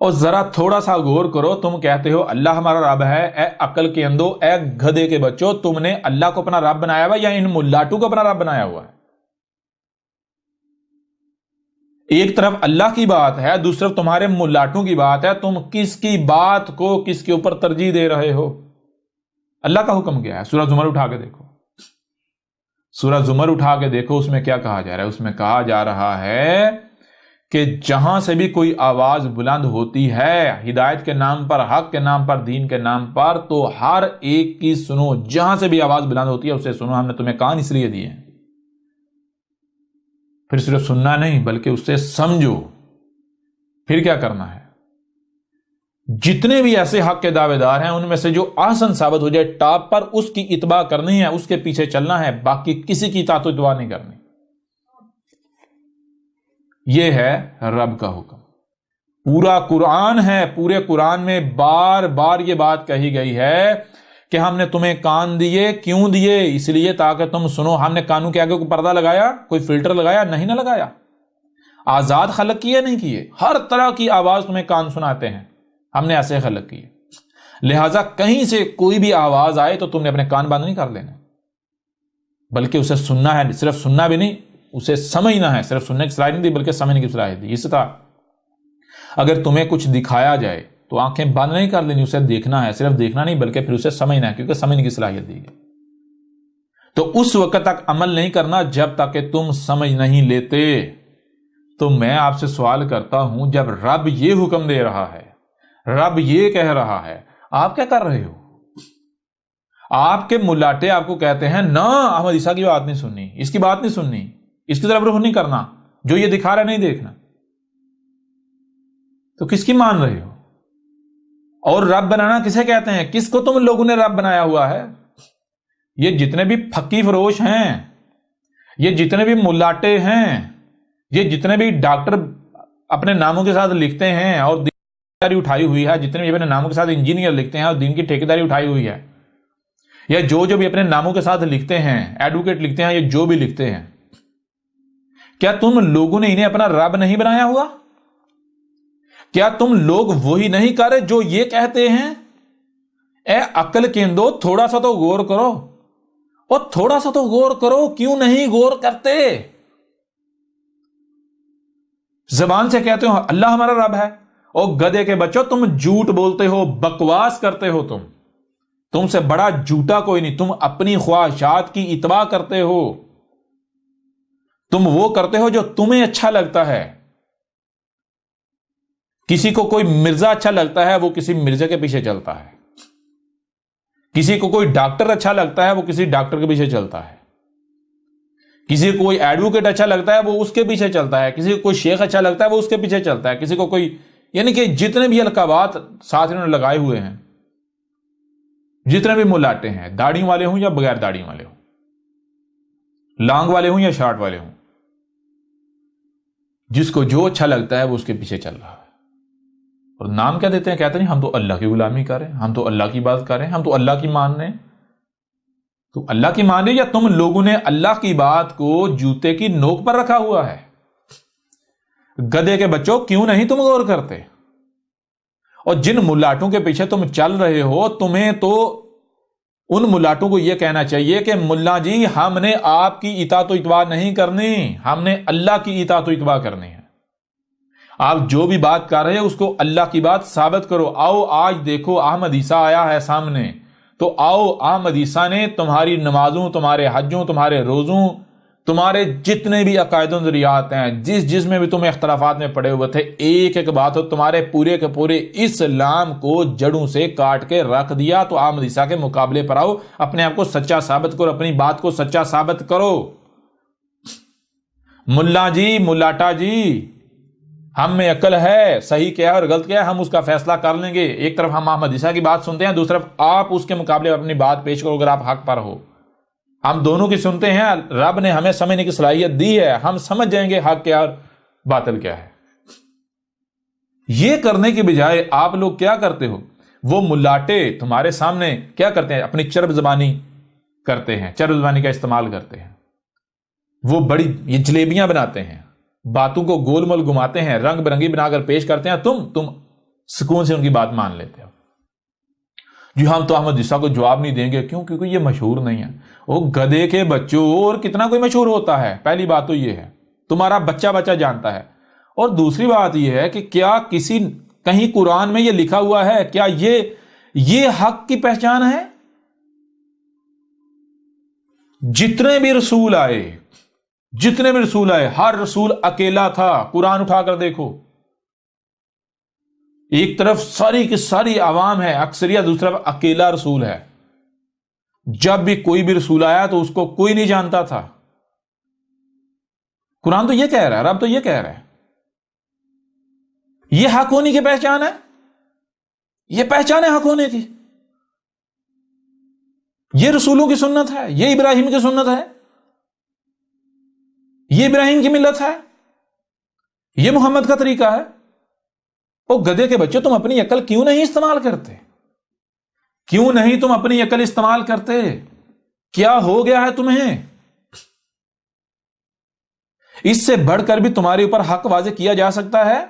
اور ذرا تھوڑا سا غور کرو، تم کہتے ہو اللہ ہمارا رب ہے، اے عقل کے اندھو، اے گدھے کے بچوں، تم نے اللہ کو اپنا رب بنایا ہوا یا ان ملاٹوں کو اپنا رب بنایا ہوا ہے؟ ایک طرف اللہ کی بات ہے، دوسری طرف تمہارے ملاٹوں کی بات ہے، تم کس کی بات کو کس کے اوپر ترجیح دے رہے ہو؟ اللہ کا حکم کیا ہے؟ سورہ زمر اٹھا کے دیکھو، سورہ زمر اٹھا کے دیکھو، اس میں کیا کہا جا رہا ہے؟ اس میں کہا جا رہا ہے کہ جہاں سے بھی کوئی آواز بلند ہوتی ہے ہدایت کے نام پر، حق کے نام پر، دین کے نام پر، تو ہر ایک کی سنو، جہاں سے بھی آواز بلند ہوتی ہے اسے سنو، ہم نے تمہیں کان اس لیے دیے ہیں۔ پھر صرف سننا نہیں بلکہ اس سے سمجھو۔ پھر کیا کرنا ہے؟ جتنے بھی ایسے حق کے دعوے دار ہیں ان میں سے جو احسن ثابت ہو جائے ٹاپ پر، اس کی اتباع کرنی ہے، اس کے پیچھے چلنا ہے، باقی کسی کی اطاعت و اتباع نہیں کرنی۔ یہ ہے رب کا حکم، پورا قرآن ہے، پورے قرآن میں بار بار یہ بات کہی گئی ہے کہ ہم نے تمہیں کان دیے، کیوں دیے؟ اس لیے تاکہ تم سنو۔ ہم نے کانوں کے آگے کوئی پردہ لگایا، کوئی فلٹر لگایا؟ نہیں، نہ لگایا۔ آزاد خلق کیے، نہیں کیے، ہر طرح کی آواز تمہیں کان سناتے ہیں، ہم نے ایسے خلق کیے، لہٰذا کہیں سے کوئی بھی آواز آئے تو تم نے اپنے کان بند نہیں کر لینے، بلکہ اسے سننا ہے، صرف سننا بھی نہیں، اسے سمجھنا ہے۔ صرف سننے کی صلاحیت نہیں دی بلکہ سمجھنے کی صلاحیت دی۔ اس طرح اگر تمہیں کچھ دکھایا جائے تو آنکھیں بند نہیں کر لینی، اسے دیکھنا ہے، صرف دیکھنا نہیں بلکہ پھر اسے سمجھنا ہے، کیونکہ سمجھنے کی صلاحیت دی گئی۔ تو اس وقت تک عمل نہیں کرنا جب تک کہ تم سمجھ نہیں لیتے۔ تو میں آپ سے سوال کرتا ہوں، جب رب یہ حکم دے رہا ہے، رب یہ کہہ رہا ہے، آپ کیا کر رہے ہو؟ آپ کے ملاٹے آپ کو کہتے ہیں نا احمد عیسیٰ کی بات نہیں سننی، اس کی بات نہیں سننی، اس کی طرف رخ نہیں کرنا، جو یہ دکھا رہا نہیں دیکھنا، تو کس کی مان رہے ہو؟ اور رب بنانا کسے کہتے ہیں؟ کس کو تم لوگوں نے رب بنایا ہوا ہے؟ یہ جتنے بھی پھکی فروش ہیں، یہ جتنے بھی ملاٹے ہیں، یہ جتنے بھی ڈاکٹر اپنے ناموں کے ساتھ لکھتے ہیں اور دین اٹھائی ہوئی ہے، جتنے بھی اپنے ناموں کے ساتھ انجینئر لکھتے ہیں اور دین کی ٹھیکیداری اٹھائی ہوئی ہے، یا جو بھی اپنے ناموں کے ساتھ لکھتے ہیں، ایڈوکیٹ لکھتے ہیں، یا جو بھی لکھتے ہیں، کیا تم لوگوں نے انہیں اپنا رب نہیں بنایا ہوا؟ کیا تم لوگ وہی نہیں کر رہے جو یہ کہتے ہیں؟ اے عقل کے اندھو، تھوڑا سا تو غور کرو، اور تھوڑا سا تو غور کرو، کیوں نہیں غور کرتے؟ زبان سے کہتے ہو اللہ ہمارا رب ہے، اور گدھے کے بچوں تم جھوٹ بولتے ہو، بکواس کرتے ہو، تم سے بڑا جھوٹا کوئی نہیں، تم اپنی خواہشات کی اتباع کرتے ہو، تم وہ کرتے ہو جو تمہیں اچھا لگتا ہے۔ کسی کو کوئی مرزا اچھا لگتا ہے، وہ کسی مرزے کے پیچھے چلتا ہے، کسی کو کوئی ڈاکٹر اچھا لگتا ہے، وہ کسی ڈاکٹر کے پیچھے چلتا ہے، کسی کو کوئی ایڈوکیٹ اچھا لگتا ہے، وہ اس کے پیچھے چلتا ہے، کسی کو کوئی شیخ اچھا لگتا ہے، وہ اس کے پیچھے چلتا ہے، کسی کو کوئی، یعنی کہ جتنے بھی القابات ساتھ انہوں نے لگائے ہوئے ہیں، جتنے بھی ملاٹے ہیں، داڑھیوں والے ہوں یا بغیر داڑھی والے ہوں، لانگ والے ہوں یا شارٹ والے ہوں، جس کو جو اچھا لگتا ہے وہ اس کے پیچھے چل رہا ہے۔ اور نام کیا دیتے ہیں؟ کہتے ہیں ہم تو اللہ کی غلامی کریں، ہم تو اللہ کی بات کریں، ہم تو اللہ کی مان رہے ہیں۔ تو اللہ کی مان رہے، یا تم لوگوں نے اللہ کی بات کو جوتے کی نوک پر رکھا ہوا ہے؟ گدھے کے بچوں، کیوں نہیں تم غور کرتے؟ اور جن ملاٹوں کے پیچھے تم چل رہے ہو، تمہیں تو ان ملاٹوں کو یہ کہنا چاہیے کہ ملا جی، ہم نے آپ کی اطاعت و اتباع نہیں کرنی، ہم نے اللہ کی اطاعت و اتباع کرنی ہے۔ آپ جو بھی بات کر رہے ہیں اس کو اللہ کی بات ثابت کرو۔ آؤ آج دیکھو احمد عیسیٰ آیا ہے سامنے، تو آؤ احمد عیسیٰ نے تمہاری نمازوں، تمہارے حجوں، تمہارے روزوں، تمہارے جتنے بھی عقائد و نظریات ہیں، جس میں بھی تم اختلافات میں پڑے ہوئے تھے، ایک ایک بات ہو، تمہارے پورے کے پورے اسلام کو جڑوں سے کاٹ کے رکھ دیا۔ تو احمد عیسیٰ کے مقابلے پر آؤ، اپنے آپ کو سچا ثابت کرو، اپنی بات کو سچا ثابت کرو۔ ملا جی، ملاٹا جی، ہم میں عقل ہے، صحیح کیا ہے اور غلط کیا ہے، ہم اس کا فیصلہ کر لیں گے۔ ایک طرف ہم احمد عیسیٰ کی بات سنتے ہیں، دوسری طرف آپ اس کے مقابلے میں اپنی بات پیش کرو اگر آپ حق پر ہو۔ ہم دونوں کی سنتے ہیں، رب نے ہمیں سمجھنے کی صلاحیت دی ہے، ہم سمجھ جائیں گے حق کیا اور باطل کیا ہے۔ یہ کرنے کی بجائے آپ لوگ کیا کرتے ہو؟ وہ ملاٹے تمہارے سامنے کیا کرتے ہیں؟ اپنی چرب زبانی کرتے ہیں، چرب زبانی کا استعمال کرتے ہیں، وہ بڑی یہ جلیبیاں بناتے ہیں، باتوں کو گول مول گھماتے ہیں، رنگ برنگی بنا کر پیش کرتے ہیں۔ تم سکون سے ان کی بات مان لیتے ہو. جی ہم تو احمد رضا کو جواب نہیں دیں گے. کیوں؟ کیونکہ یہ مشہور نہیں ہے. وہ گدھے کے بچوں، اور کتنا کوئی مشہور ہوتا ہے. پہلی بات تو یہ ہے، تمہارا بچہ جانتا ہے. اور دوسری بات یہ ہے کہ کیا کہیں قرآن میں یہ لکھا ہوا ہے؟ کیا یہ حق کی پہچان ہے؟ جتنے بھی رسول آئے ہر رسول اکیلا تھا. قرآن اٹھا کر دیکھو، ایک طرف ساری کی ساری عوام ہے، اکثریت، دوسری طرف اکیلا رسول ہے. جب بھی کوئی بھی رسول آیا تو اس کو کوئی نہیں جانتا تھا. قرآن تو یہ کہہ رہا ہے، رب تو یہ کہہ رہا ہے. یہ حق ہونے کی پہچان ہے، یہ پہچان ہے حق ہونے کی. یہ رسولوں کی سنت ہے، یہ ابراہیم کی سنت ہے، یہ ابراہیم کی ملت ہے، یہ محمد کا طریقہ ہے. او گدھے کے بچے، تم اپنی عقل کیوں نہیں استعمال کرتے؟ کیوں نہیں تم اپنی عقل استعمال کرتے؟ کیا ہو گیا ہے تمہیں؟ اس سے بڑھ کر بھی تمہارے اوپر حق واضح کیا جا سکتا ہے؟